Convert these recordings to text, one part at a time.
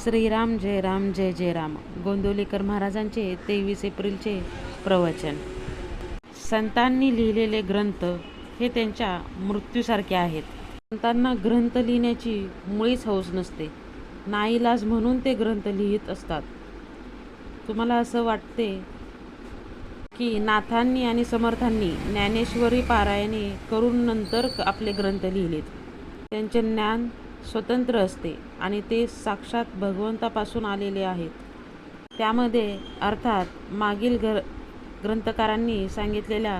श्रीराम जय राम जय जय राम. गोंदवलेकर महाराजांचे 23 एप्रिलचे प्रवचन. संतांनी लिहिलेले ग्रंथ हे त्यांच्या मृत्यूसारखे आहेत. संतांना ग्रंथ लिहिण्याची मुळीच हौस नसते. नाईलाज म्हणून ते ग्रंथ लिहित असतात. तुम्हाला असं वाटते की नाथांनी आणि समर्थांनी ज्ञानेश्वरी पारायणे करून नंतर आपले ग्रंथ लिहिलेत. त्यांचे ज्ञान स्वतंत्र असते आणि ते साक्षात भगवंतापासून आलेले आहेत. त्यामध्ये अर्थात मागील ग्रंथकारांनी सांगितलेल्या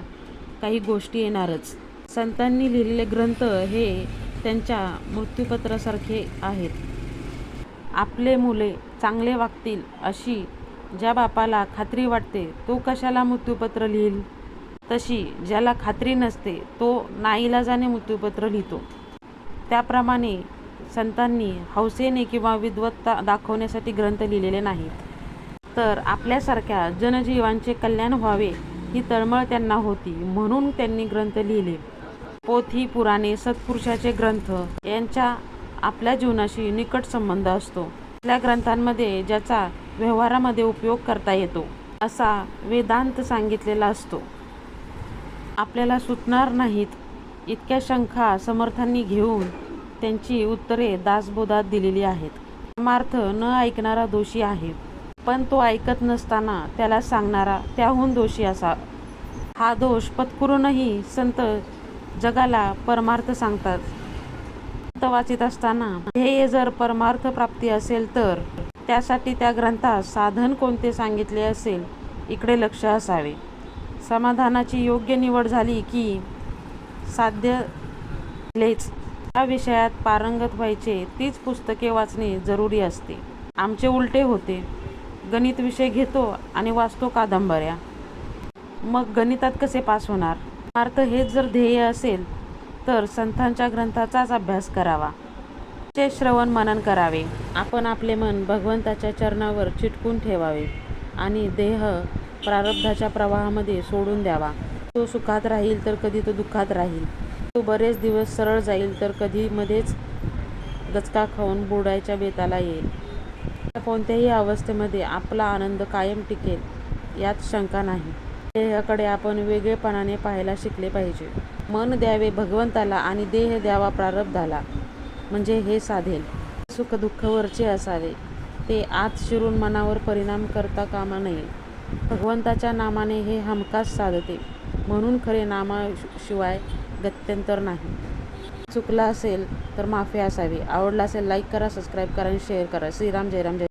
काही गोष्टी येणारच. संतांनी लिहिलेले ग्रंथ हे त्यांच्या मृत्यूपत्रासारखे आहेत. आपले मुले चांगले वागतील अशी ज्या बापाला खात्री वाटते तो कशाला मृत्यूपत्र लिहिल, तशी ज्याला खात्री नसते तो नाईलाजाने मृत्यूपत्र लिहितो. त्याप्रमाणे संतांनी हौसेने किंवा विद्वत्ता दाखवण्यासाठी ग्रंथ लिहिलेले नाहीत, तर आपल्यासारख्या जनजीवांचे कल्याण व्हावे ही तळमळ त्यांना होती, म्हणून त्यांनी ग्रंथ लिहिले. पोथी, पुराणे, सत्पुरुषाचे ग्रंथ यांचा आपल्या जीवनाशी निकट संबंध असतो. आपल्या ग्रंथांमध्ये ज्याचा व्यवहारामध्ये उपयोग करता येतो असा वेदांत सांगितलेला असतो. आपल्याला सुटणार नाहीत इतक्या शंका समर्थांनी घेऊन त्यांची उत्तरे दासबोधात दिलेली आहेत. परमार्थ न ऐकणारा दोषी आहे, पण तो ऐकत नसताना त्याला सांगणारा त्याहून दोषी असा. हा दोष पत्करूनही संत जगाला परमार्थ सांगतात. ग्रंथ वाचित असताना ध्येय जर परमार्थ प्राप्ती असेल तर त्यासाठी त्या ग्रंथात साधन कोणते सांगितले असेल इकडे लक्ष असावे. समाधानाची योग्य निवड झाली की साध्य झालेच. या विषयात पारंगत व्हायचे तीच पुस्तके वाचणे जरुरी असते. आमचे उलटे होते. गणित विषय घेतो आणि वाचतो कादंबऱ्या. मग गणितात कसे पास होणार? अर्थ हेच जर ध्येय असेल तर संतांच्या ग्रंथाचाच अभ्यास करावा. चे श्रवण मनन करावे. आपण आपले मन भगवंताच्या चरणावर चिटकून ठेवावे आणि देह प्रारब्धाच्या प्रवाहामध्ये सोडून द्यावा. तो सुखात राहील तर कधी तो दुःखात राहील. तो बरेच दिवस सरळ जाईल तर कधी मध्येच गचका खाऊन बुडायच्या बेताला येईल. कोणत्याही अवस्थेमध्ये आपला आनंद कायम टिकेल यात शंका नाही. देहाकडे आपण वेगळेपणाने पाहायला शिकले पाहिजे. मन द्यावे भगवंताला आणि देह द्यावा प्रारब्धाला, म्हणजे हे साधेल. सुख दुःख वरचे असावे, ते आत शिरून मनावर परिणाम करता कामा नये. भगवंताच्या नामाने हे हमखास साधते, म्हणून खरे नामाशिवाय गत्यंतर नाही. चुकला असेल तर माफी असावी. आवडला असेल लाईक करा, सबस्क्राईब करा आणि शेअर करा. श्रीराम जय राम जय